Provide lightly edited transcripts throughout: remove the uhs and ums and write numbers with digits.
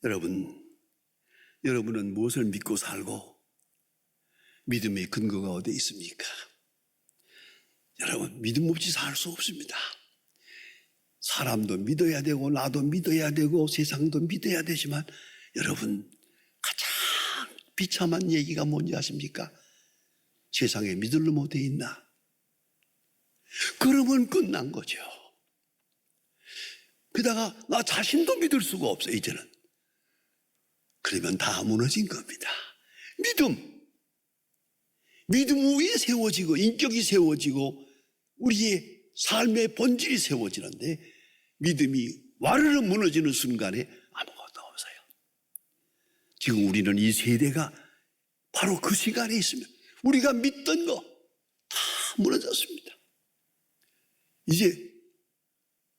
여러분은 무엇을 믿고 살고 믿음의 근거가 어디에 있습니까? 여러분, 믿음 없이 살 수 없습니다. 사람도 믿어야 되고 나도 믿어야 되고 세상도 믿어야 되지만 여러분, 가장 비참한 얘기가 뭔지 아십니까? 세상에 믿을 놈 어디 있나? 그러면 끝난 거죠. 게다가 나 자신도 믿을 수가 없어요, 이제는. 그러면 다 무너진 겁니다. 믿음 위에 세워지고 인격이 세워지고 우리의 삶의 본질이 세워지는데 믿음이 와르르 무너지는 순간에 아무것도 없어요. 지금 우리는 이 세대가 바로 그 시간에 있으면 우리가 믿던 거 다 무너졌습니다. 이제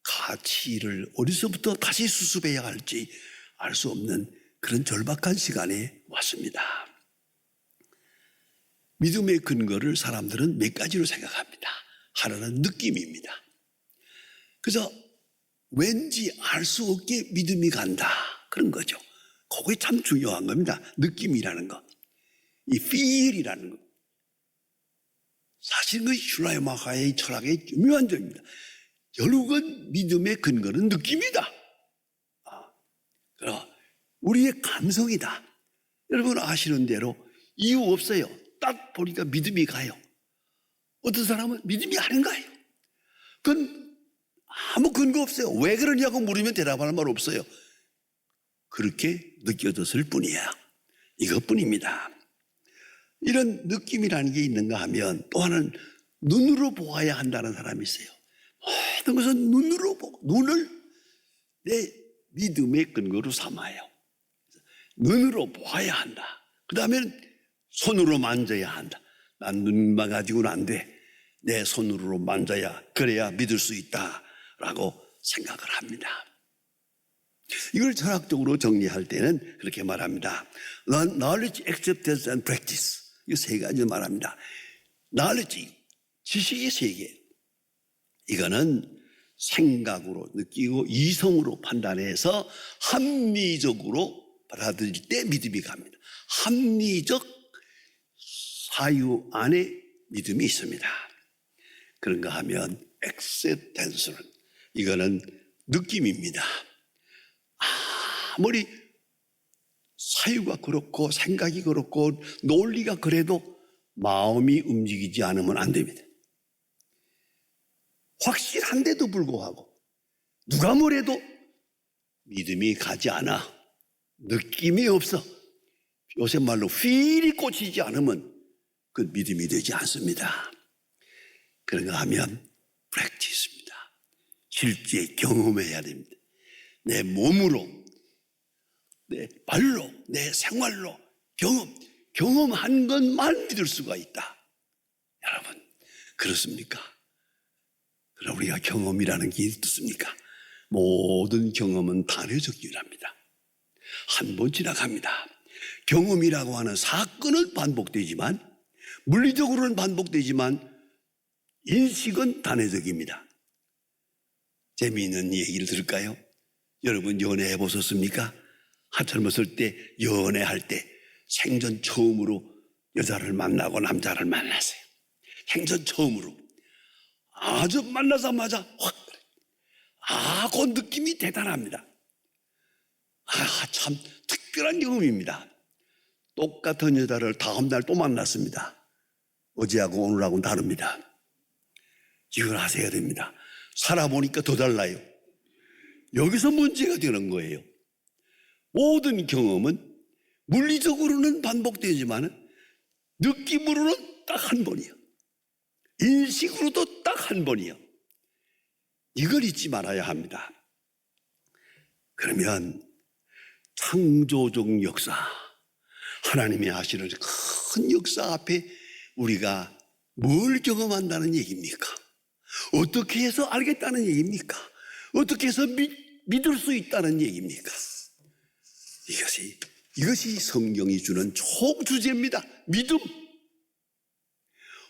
가치를 어디서부터 다시 수습해야 할지 알 수 없는 그런 절박한 시간에 왔습니다. 믿음의 근거를 사람들은 몇 가지로 생각합니다. 하나는 느낌입니다. 그래서 왠지 알 수 없게 믿음이 간다, 그런 거죠. 그게 참 중요한 겁니다. 느낌이라는 거, 이 feel이라는 거. 사실 그 슐라이마하의 철학의 중요한 점입니다. 결국은 믿음의 근거는 느낌이다. 그럼 우리의 감성이다. 여러분 아시는 대로 이유 없어요. 딱 보니까 믿음이 가요. 어떤 사람은 믿음이 안 가요. 그건 아무 근거 없어요. 왜 그러냐고 물으면 대답할 말 없어요. 그렇게 느껴졌을 뿐이야. 이것뿐입니다. 이런 느낌이라는 게 있는가 하면 또 하나는 눈으로 보아야 한다는 사람이 있어요. 모든 것은 눈으로 보고 눈을 내 믿음의 근거로 삼아요. 눈으로 보아야 한다. 그 다음에는 손으로 만져야 한다. 난 눈만 가지고는 안 돼. 내 손으로 만져야, 그래야 믿을 수 있다라고 생각을 합니다. 이걸 철학적으로 정리할 때는 그렇게 말합니다. Knowledge, acceptance and practice. 이 세 가지 말합니다. Knowledge, 지식의 세계. 이거는 생각으로 느끼고 이성으로 판단해서 합리적으로 받아들일 때 믿음이 갑니다. 합리적 사유 안에 믿음이 있습니다. 그런가 하면 acceptance는 이거는 느낌입니다. 아무리 사유가 그렇고 생각이 그렇고 논리가 그래도 마음이 움직이지 않으면 안 됩니다. 확실한데도 불구하고 누가 뭐래도 믿음이 가지 않아. 느낌이 없어. 요새 말로 필이 꽂히지 않으면 그 믿음이 되지 않습니다. 그런가 하면 practice입니다. 실제 경험해야 됩니다. 내 몸으로, 내 발로, 내 생활로 경험한 것만 믿을 수가 있다. 여러분, 그렇습니까? 그럼 우리가 경험이라는 게 있습니까? 모든 경험은 단회적 유랍니다. 한 번 지나갑니다. 경험이라고 하는 사건은 반복되지만, 물리적으로는 반복되지만 인식은 단회적입니다. 재미있는 얘기를 들을까요? 여러분 연애해 보셨습니까? 젊었을 때 연애할 때 생전 처음으로 여자를 만나고 남자를 만났어요. 생전 처음으로. 아주 만나자마자 확 그 느낌이 대단합니다. 참 특별한 경험입니다. 똑같은 여자를 다음 날 또 만났습니다. 어제하고 오늘하고는 다릅니다. 이걸 하셔야 됩니다. 살아보니까 더 달라요. 여기서 문제가 되는 거예요. 모든 경험은 물리적으로는 반복되지만 느낌으로는 딱 한 번이요. 인식으로도 딱 한 번이요. 이걸 잊지 말아야 합니다. 그러면 창조적 역사, 하나님이 하시는 큰 역사 앞에 우리가 뭘 경험한다는 얘기입니까? 어떻게 해서 알겠다는 얘기입니까? 어떻게 해서 믿을 수 있다는 얘기입니까? 이것이 성경이 주는 총주제입니다. 믿음.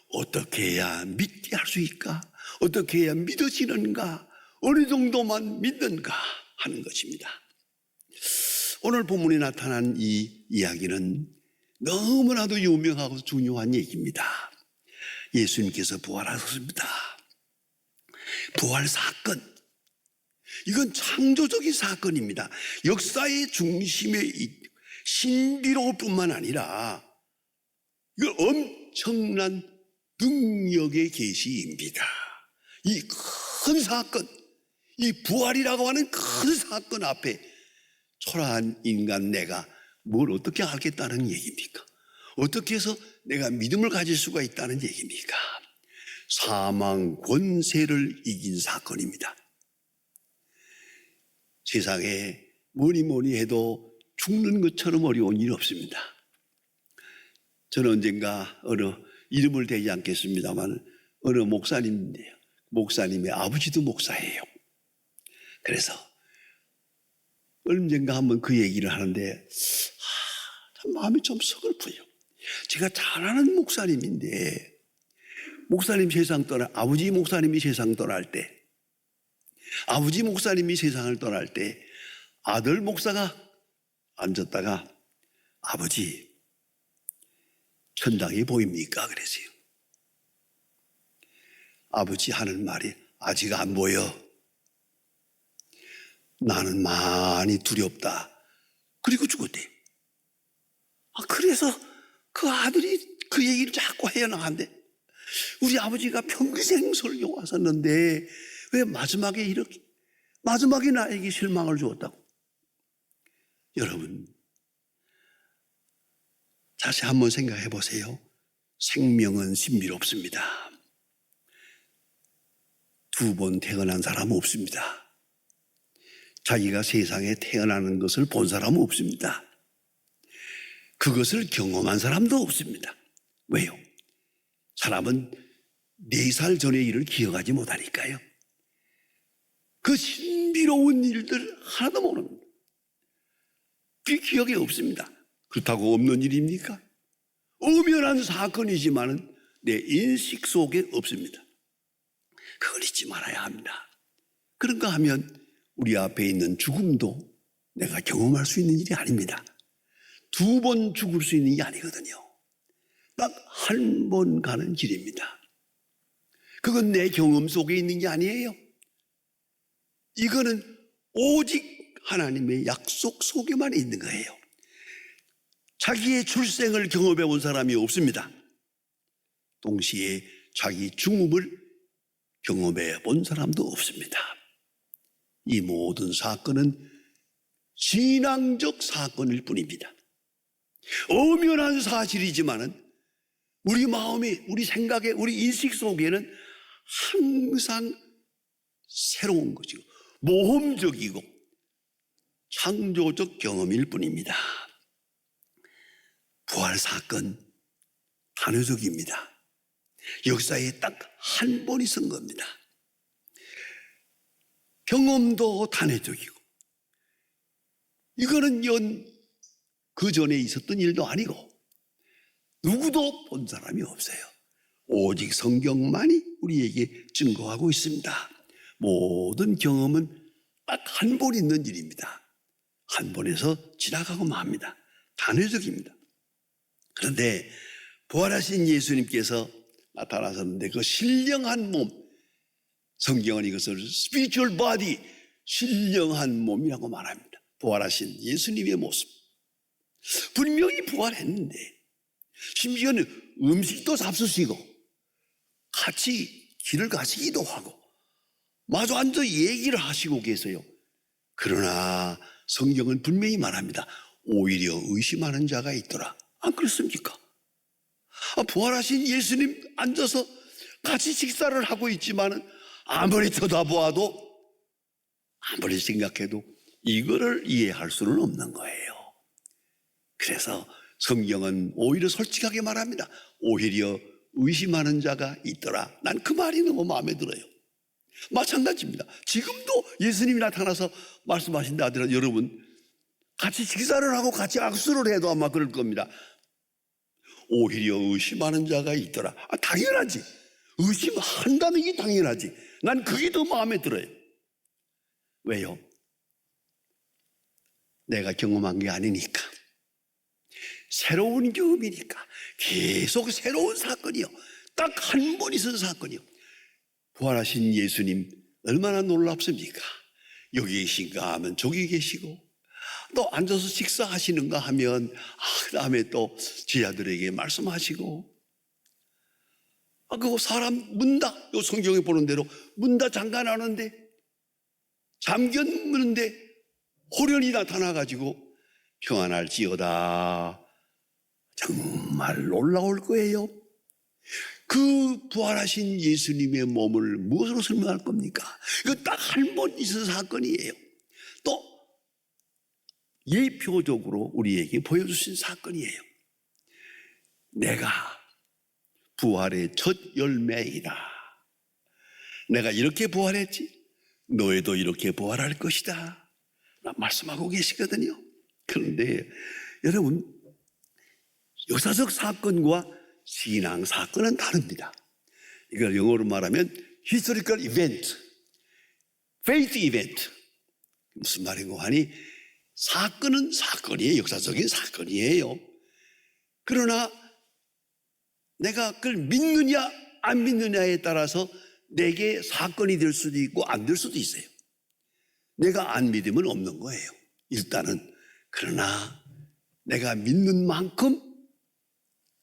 어떻게 해야 믿게 할 수 있을까? 어떻게 해야 믿어지는가? 어느 정도만 믿는가 하는 것입니다. 오늘 본문에 나타난 이 이야기는 너무나도 유명하고 중요한 얘기입니다. 예수님께서 부활하셨습니다. 부활 사건. 이건 창조적인 사건입니다. 역사의 중심에 신비로울 뿐만 아니라 이건 엄청난 능력의 계시입니다. 이 큰 사건, 이 부활이라고 하는 큰 사건 앞에 초라한 인간 내가 뭘 어떻게 하겠다는 얘기입니까? 어떻게 해서 내가 믿음을 가질 수가 있다는 얘기입니까? 사망 권세를 이긴 사건입니다. 세상에 뭐니 해도 죽는 것처럼 어려운 일 없습니다. 저는 언젠가 어느 이름을 대지 않겠습니다만 어느 목사님인데요. 목사님의 아버지도 목사예요. 그래서 언젠가 한번 그 얘기를 하는데 참 마음이 좀 서글퍼요. 제가 잘 아는 목사님인데 아버지 목사님이 세상 떠날 때 아버지 목사님이 세상을 떠날 때 아들 목사가 앉았다가 아버지 천당이 보입니까? 그랬어요. 아버지 하는 말이 아직 안 보여. 나는 많이 두렵다. 그리고 죽었대요. 그래서 그 아들이 그 얘기를 자꾸 해나가는데 우리 아버지가 평생 설교하셨는데 왜 마지막에 나에게 실망을 주었다고. 여러분 다시 한번 생각해 보세요. 생명은 신비롭습니다. 2번 태어난 사람은 없습니다. 자기가 세상에 태어나는 것을 본 사람은 없습니다. 그것을 경험한 사람도 없습니다. 왜요? 사람은 4살 전의 일을 기억하지 못하니까요. 그 신비로운 일들 하나도 모릅니다. 그 기억이 없습니다. 그렇다고 없는 일입니까? 엄연한 사건이지만 내 인식 속에 없습니다. 그걸 잊지 말아야 합니다. 그런가 하면 우리 앞에 있는 죽음도 내가 경험할 수 있는 일이 아닙니다. 2번 죽을 수 있는 게 아니거든요. 딱 한 번 가는 길입니다. 그건 내 경험 속에 있는 게 아니에요. 이거는 오직 하나님의 약속 속에만 있는 거예요. 자기의 출생을 경험해 본 사람이 없습니다. 동시에 자기 죽음을 경험해 본 사람도 없습니다. 이 모든 사건은 신앙적 사건일 뿐입니다. 엄연한 사실이지만은 우리 마음에, 우리 생각에, 우리 인식 속에는 항상 새로운 것이고 모험적이고 창조적 경험일 뿐입니다. 부활 사건 단회적입니다. 역사에 딱 한 번 있은 겁니다. 경험도 단회적이고 이거는 그 전에 있었던 일도 아니고 누구도 본 사람이 없어요. 오직 성경만이 우리에게 증거하고 있습니다. 모든 경험은 딱 한 번 있는 일입니다. 한 번에서 지나가고 맙니다. 단회적입니다. 그런데 부활하신 예수님께서 나타나셨는데 그 신령한 몸, 성경은 이것을 spiritual body, 신령한 몸이라고 말합니다. 부활하신 예수님의 모습. 분명히 부활했는데 심지어는 음식도 잡수시고 같이 길을 가시기도 하고 마주 앉아 얘기를 하시고 계세요. 그러나 성경은 분명히 말합니다. 오히려 의심하는 자가 있더라. 안 그렇습니까? 부활하신 예수님 앉아서 같이 식사를 하고 있지만 아무리 쳐다보아도 아무리 생각해도 이거를 이해할 수는 없는 거예요. 그래서 성경은 오히려 솔직하게 말합니다. 오히려 의심하는 자가 있더라. 난 그 말이 너무 마음에 들어요. 마찬가지입니다. 지금도 예수님이 나타나서 말씀하신다 하더라도 여러분 같이 식사를 하고 같이 악수를 해도 아마 그럴 겁니다. 오히려 의심하는 자가 있더라. 당연하지. 의심한다는 게 당연하지. 난 그게 더 마음에 들어요. 왜요? 내가 경험한 게 아니니까. 새로운 경험이니까 계속 새로운 사건이요. 딱 한 번 있은 사건이요. 부활하신 예수님 얼마나 놀랍습니까? 여기 계신가 하면 저기 계시고, 또 앉아서 식사하시는가 하면 그 다음에 또 제자들에게 말씀하시고, 그 사람 문 다, 요 성경에 보는 대로 문 다 잠가놨는데, 잠겼는데 호련히 나타나가지고 평안할지어다. 정말 놀라울 거예요. 그 부활하신 예수님의 몸을 무엇으로 설명할 겁니까? 이거 딱 한 번 있은 사건이에요. 또 예표적으로 우리에게 보여주신 사건이에요. 내가 부활의 첫 열매이다. 내가 이렇게 부활했지, 너희도 이렇게 부활할 것이다. 말씀하고 계시거든요. 그런데 여러분, 역사적 사건과 신앙 사건은 다릅니다. 이걸 영어로 말하면 historical event, faith event. 무슨 말인고 하니, 사건은 사건이에요. 역사적인 사건이에요. 그러나 내가 그걸 믿느냐 안 믿느냐에 따라서 내게 사건이 될 수도 있고 안 될 수도 있어요. 내가 안 믿으면 없는 거예요. 일단은. 그러나 내가 믿는 만큼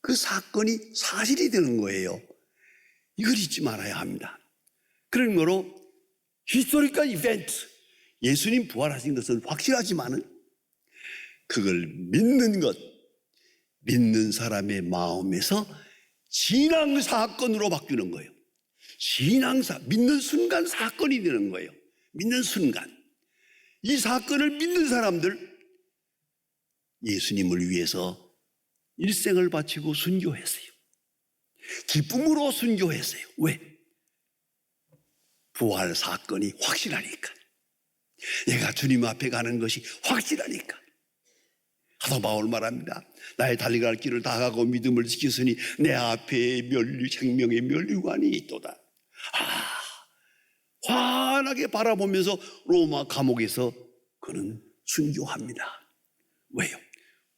그 사건이 사실이 되는 거예요. 이걸 잊지 말아야 합니다. 그런 거로 히스토리컬 이벤트, 예수님 부활하신 것은 확실하지만은 그걸 믿는 것, 믿는 사람의 마음에서 신앙사건으로 바뀌는 거예요. 믿는 순간 사건이 되는 거예요. 믿는 순간. 이 사건을 믿는 사람들, 예수님을 위해서 일생을 바치고 순교했어요. 기쁨으로 순교했어요. 왜? 부활 사건이 확실하니까. 내가 주님 앞에 가는 것이 확실하니까. 사도 바울 말합니다. 나의 달려갈 길을 다 가고 믿음을 지켰으니 내 앞에 생명의 면류관이 있도다. 환하게 바라보면서 로마 감옥에서 그는 순교합니다. 왜요?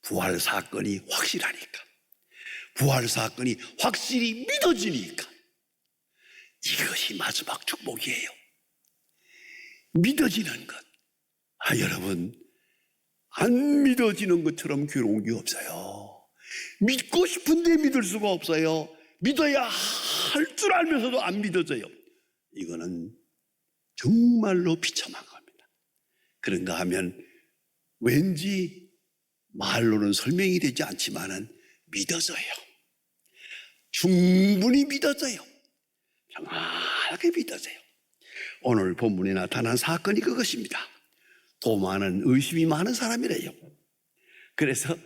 부활 사건이 확실하니까. 부활 사건이 확실히 믿어지니까. 이것이 마지막 축복이에요. 믿어지는 것. 여러분, 안 믿어지는 것처럼 괴로운 게 없어요. 믿고 싶은데 믿을 수가 없어요. 믿어야 할 줄 알면서도 안 믿어져요. 이거는 정말로 비참한 겁니다. 그런가 하면 왠지 말로는 설명이 되지 않지만은 믿어져요. 충분히 믿어져요. 평안하게 믿어져요. 오늘 본문에 나타난 사건이 그것입니다. 도마는 의심이 많은 사람이래요. 그래서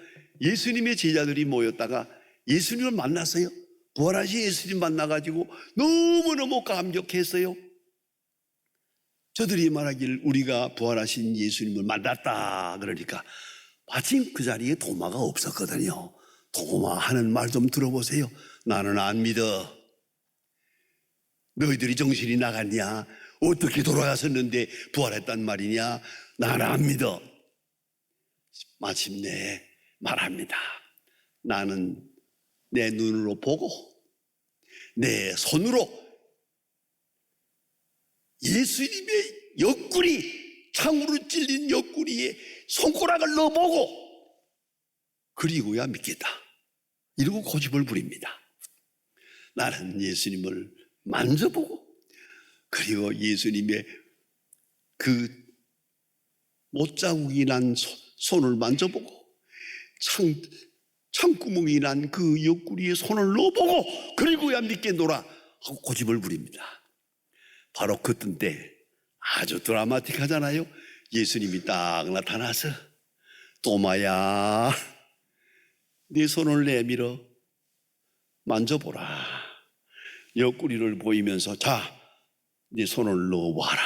예수님의 제자들이 모였다가 예수님을 만났어요. 부활하신 예수님 만나가지고 너무너무 감격했어요. 저들이 말하길 우리가 부활하신 예수님을 만났다 그러니까 마침 그 자리에 도마가 없었거든요. 도마 하는 말 좀 들어보세요. 나는 안 믿어. 너희들이 정신이 나갔냐? 어떻게 돌아갔었는데 부활했단 말이냐? 나는 안 믿어. 마침내 말합니다. 나는 내 눈으로 보고 내 손으로 예수님의 옆구리, 창으로 찔린 옆구리에 손가락을 넣어보고 그리고야 믿겠다. 이러고 고집을 부립니다. 나는 예수님을 만져보고 그리고 예수님의 그 못자국이 난 손을 만져보고 창구멍이 난 그 옆구리에 손을 넣어보고 그리고야 믿겠노라 하고 고집을 부립니다. 바로 그때 때 아주 드라마틱하잖아요. 예수님이 딱 나타나서 도마야 네 손을 내밀어 만져보라. 옆구리를 보이면서 자, 네 손을 넣어봐라.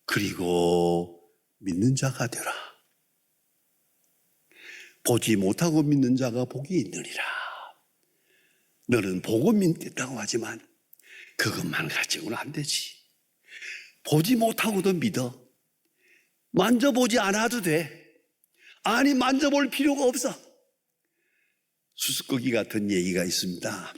그리고 믿는 자가 되라. 보지 못하고 믿는 자가 복이 있느니라. 너는 보고 믿겠다고 하지만 그것만 가지고는 안 되지. 보지 못하고도 믿어. 만져보지 않아도 돼. 아니, 만져볼 필요가 없어. 수수께끼 같은 얘기가 있습니다.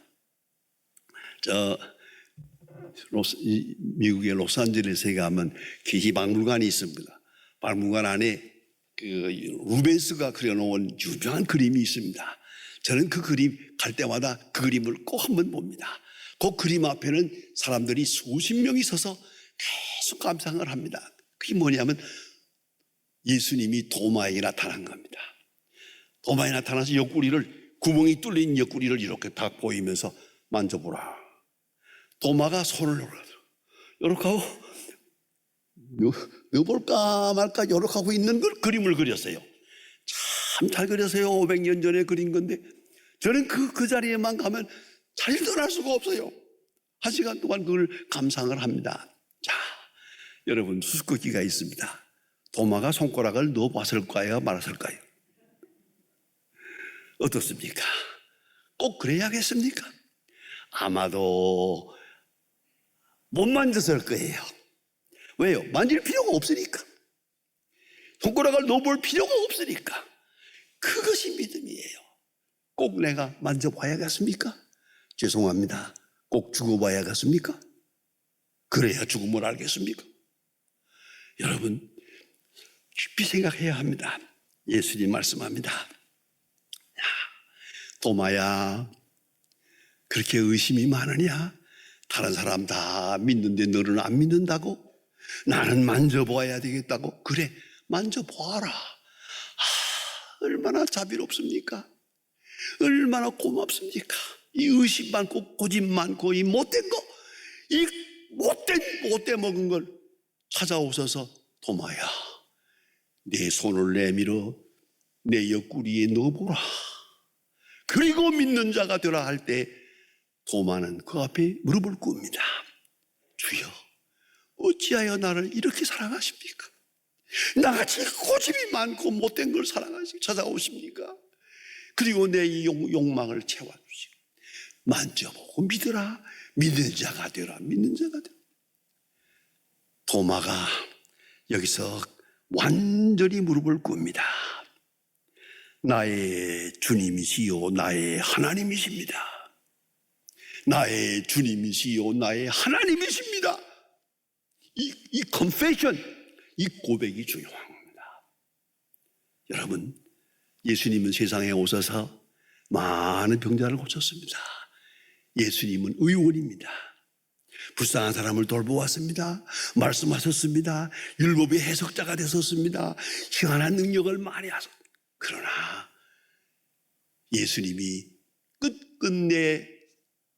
미국의 로스앤젤레스에 가면 기시박물관이 있습니다. 박물관 안에 그 루벤스가 그려놓은 유명한 그림이 있습니다. 저는 그 그림 갈 때마다 그 그림을 꼭 한번 봅니다. 그 그림 앞에는 사람들이 수십 명이 서서 계속 감상을 합니다. 그게 뭐냐면 예수님이 도마에 나타난 겁니다. 도마에 나타나서 옆구리를, 구멍이 뚫린 옆구리를 이렇게 딱 보이면서 만져보라. 도마가 손을 이렇게 하고 넣어볼까 말까 이렇게 하고 있는 걸 그림을 그렸어요. 참 잘 그렸어요. 500년 전에 그린 건데 저는 그 자리에만 가면 잘 떠날 수가 없어요. 1시간 동안 그걸 감상을 합니다. 자, 여러분, 수수께끼가 있습니다. 도마가 손가락을 넣어봤을까요? 말았을까요? 어떻습니까? 꼭 그래야겠습니까? 아마도 못 만졌을 거예요. 왜요? 만질 필요가 없으니까. 손가락을 넣어볼 필요가 없으니까. 그것이 믿음이에요. 꼭 내가 만져봐야겠습니까? 죄송합니다. 꼭 죽어봐야겠습니까? 그래야 죽음을 알겠습니까? 여러분, 깊이 생각해야 합니다. 예수님 말씀합니다. 야, 도마야, 그렇게 의심이 많으냐? 다른 사람 다 믿는데 너는 안 믿는다고? 나는 만져봐야 되겠다고? 그래, 만져봐라. 얼마나 자비롭습니까? 얼마나 고맙습니까? 이 의심 많고 고집 많고 이 못된 거, 이 못돼 먹은 걸 찾아오셔서 도마야, 내 손을 내밀어 내 옆구리에 넣어보라. 그리고 믿는 자가 되라 할 때 도마는 그 앞에 무릎을 꿇습니다. 주여, 어찌하여 나를 이렇게 사랑하십니까? 나같이 고집이 많고 못된 걸 찾아오십니까? 그리고 내 이 욕망을 채워주시고 만져보고 믿으라. 믿는 자가 되라. 믿는 자가 되라. 도마가 여기서 완전히 무릎을 꿇습니다. 나의 주님이시요 나의 하나님이십니다. 나의 주님이시요 나의 하나님이십니다. 이 confession, 이 고백이 중요한 겁니다. 여러분, 예수님은 세상에 오셔서 많은 병자를 고쳤습니다. 예수님은 의원입니다. 불쌍한 사람을 돌보았습니다. 말씀하셨습니다. 율법의 해석자가 되셨습니다. 희한한 능력을 많이 하셨습니다. 그러나 예수님이 끝끝내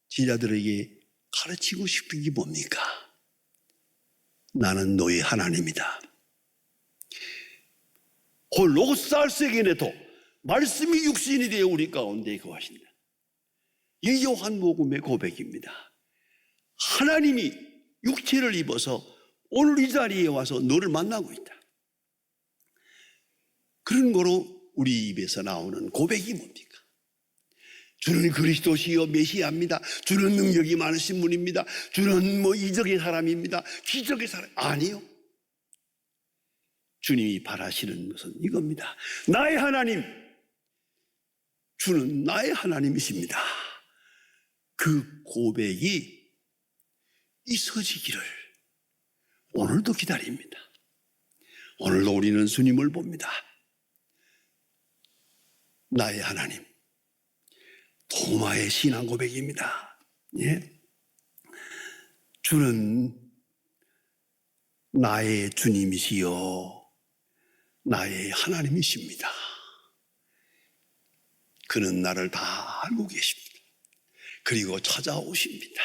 제자들에게 가르치고 싶은 게 뭡니까? 나는 너의 하나님이다. 홀로살세게네도 말씀이 육신이 되어 우리 가운데 거하신다. 이 요한복음의 고백입니다. 하나님이 육체를 입어서 오늘 이 자리에 와서 너를 만나고 있다. 그런 거로 우리 입에서 나오는 고백이 뭡니까? 주는 그리스도시요 메시아입니다. 주는 능력이 많으신 분입니다. 주는 이적의 사람입니다. 기적의 사람. 아니요. 주님이 바라시는 것은 이겁니다. 나의 하나님, 주는 나의 하나님이십니다. 그 고백이 있어지기를 오늘도 기다립니다. 오늘도 우리는 주님을 봅니다. 나의 하나님. 도마의 신앙 고백입니다. 예? 주는 나의 주님이시요 나의 하나님이십니다. 그는 나를 다 알고 계십니다. 그리고 찾아오십니다.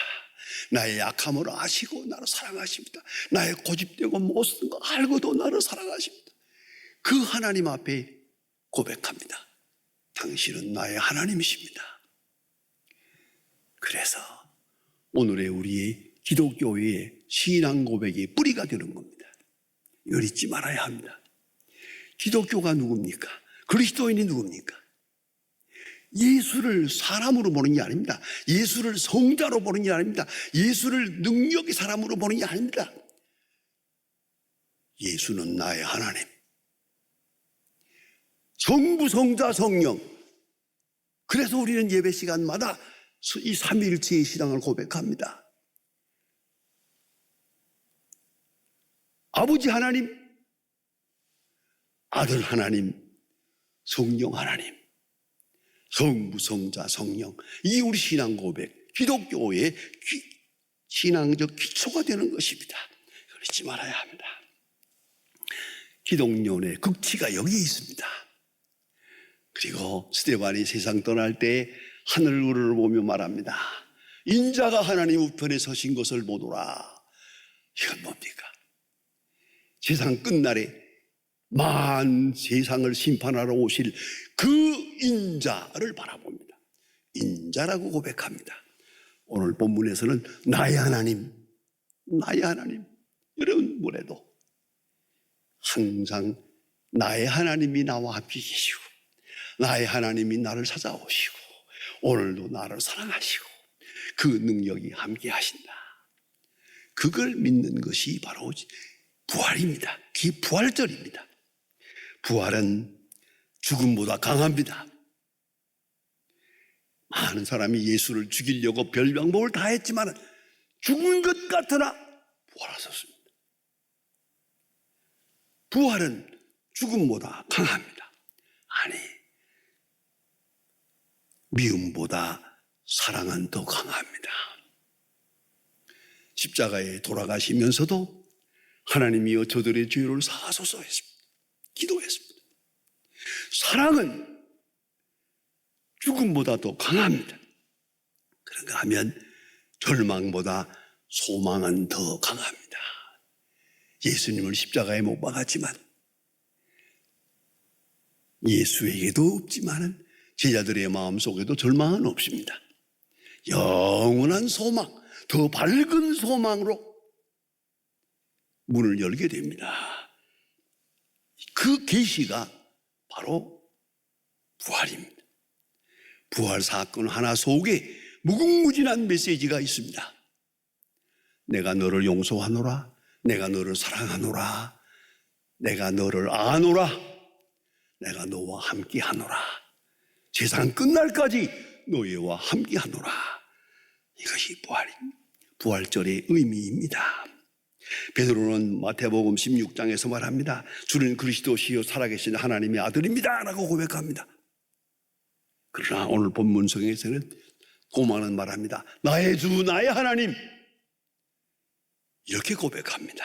나의 약함을 아시고 나를 사랑하십니다. 나의 고집되고 못쓰는 거 알고도 나를 사랑하십니다. 그 하나님 앞에 고백합니다. 당신은 나의 하나님이십니다. 그래서 오늘의 우리의 기독교의 신앙 고백의 뿌리가 되는 겁니다. 이걸 잊지 말아야 합니다. 기독교가 누굽니까? 그리스도인이 누굽니까? 예수를 사람으로 보는 게 아닙니다. 예수를 성자로 보는 게 아닙니다. 예수를 능력의 사람으로 보는 게 아닙니다. 예수는 나의 하나님. 성부, 성자, 성령. 그래서 우리는 예배 시간마다 이 삼위일체의 신앙을 고백합니다. 아버지 하나님, 아들 하나님, 성령 하나님. 성부, 성자, 성령. 이 우리 신앙 고백, 기독교의 신앙적 기초가 되는 것입니다. 이걸 잊지 말아야 합니다. 기독론의 극치가 여기에 있습니다. 그리고 스데반이 세상 떠날 때 하늘을 보며 말합니다. 인자가 하나님 우편에 서신 것을 보노라. 이건 뭡니까? 세상 끝날에 만 세상을 심판하러 오실 그 인자를 바라봅니다. 인자라고 고백합니다. 오늘 본문에서는 나의 하나님, 나의 하나님. 여러분 뭐래도 항상 나의 하나님이 나와 함께 계시고 나의 하나님이 나를 찾아오시고 오늘도 나를 사랑하시고 그 능력이 함께 하신다. 그걸 믿는 것이 바로 부활입니다. 그게 부활절입니다. 부활은 죽음보다 강합니다. 많은 사람이 예수를 죽이려고 별방법을 다 했지만 죽은 것 같으나 부활하셨습니다. 부활은 죽음보다 강합니다. 아니, 미움보다 사랑은 더 강합니다. 십자가에 돌아가시면서도 하나님이여 저들의 죄를 사하소서 했습니다. 기도했습니다. 사랑은 죽음보다 더 강합니다. 그런가 하면 절망보다 소망은 더 강합니다. 예수님을 십자가에 못 박았지만 예수에게도 없지만 제자들의 마음속에도 절망은 없습니다. 영원한 소망, 더 밝은 소망으로 문을 열게 됩니다. 그 계시가 바로 부활입니다. 부활 사건 하나 속에 무궁무진한 메시지가 있습니다. 내가 너를 용서하노라, 내가 너를 사랑하노라, 내가 너를 아노라, 내가 너와 함께하노라, 세상 끝날까지 너희와 함께하노라. 이것이 부활절의 의미입니다. 베드로는 마태복음 16장에서 말합니다. 주는 그리스도시요 살아계신 하나님의 아들입니다 라고 고백합니다. 그러나 오늘 본문 성에서는 고만은 말합니다. 나의 주 나의 하나님, 이렇게 고백합니다.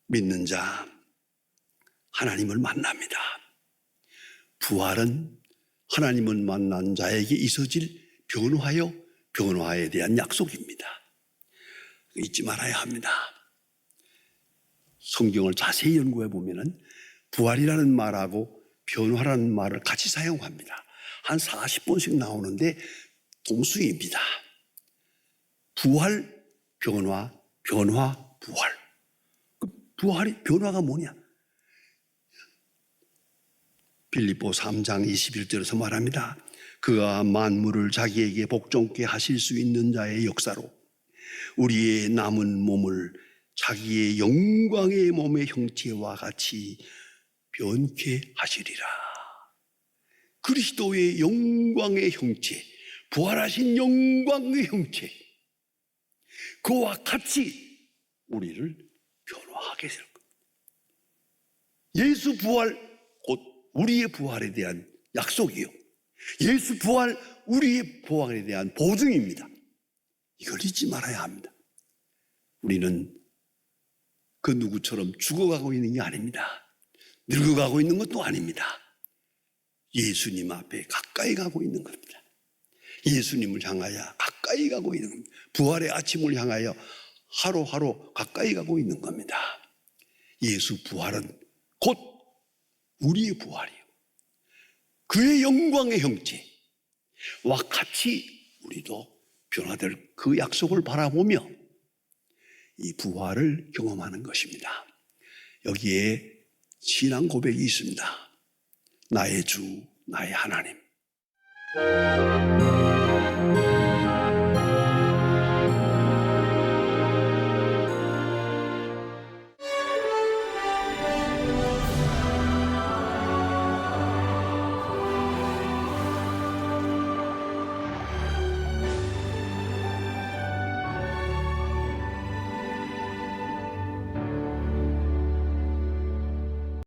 믿는 자 하나님을 만납니다. 부활은 하나님을 만난 자에게 있어질 변화에 대한 약속입니다. 잊지 말아야 합니다. 성경을 자세히 연구해 보면은 부활이라는 말하고 변화라는 말을 같이 사용합니다. 한 40번씩 나오는데 동수입니다. 부활, 변화, 부활. 변화가 뭐냐? 빌립보 3장 21절에서 말합니다. 그가 만물을 자기에게 복종케 하실 수 있는 자의 역사로 우리의 남은 몸을 자기의 영광의 몸의 형체와 같이 변케 하시리라. 그리스도의 영광의 형체, 부활하신 영광의 형체, 그와 같이 우리를 변화하게 될 겁니다. 예수 부활, 곧 우리의 부활에 대한 약속이요, 예수 부활, 우리의 부활에 대한 보증입니다. 이걸 잊지 말아야 합니다. 우리는 그 누구처럼 죽어가고 있는 게 아닙니다. 늙어가고 있는 것도 아닙니다. 예수님 앞에 가까이 가고 있는 겁니다. 예수님을 향하여 가까이 가고 있는 겁니다. 부활의 아침을 향하여 하루하루 가까이 가고 있는 겁니다. 예수 부활은 곧 우리의 부활이요, 그의 영광의 형체와 같이 우리도 변화될 그 약속을 바라보며 이 부활을 경험하는 것입니다. 여기에 신앙 고백이 있습니다. 나의 주, 나의 하나님.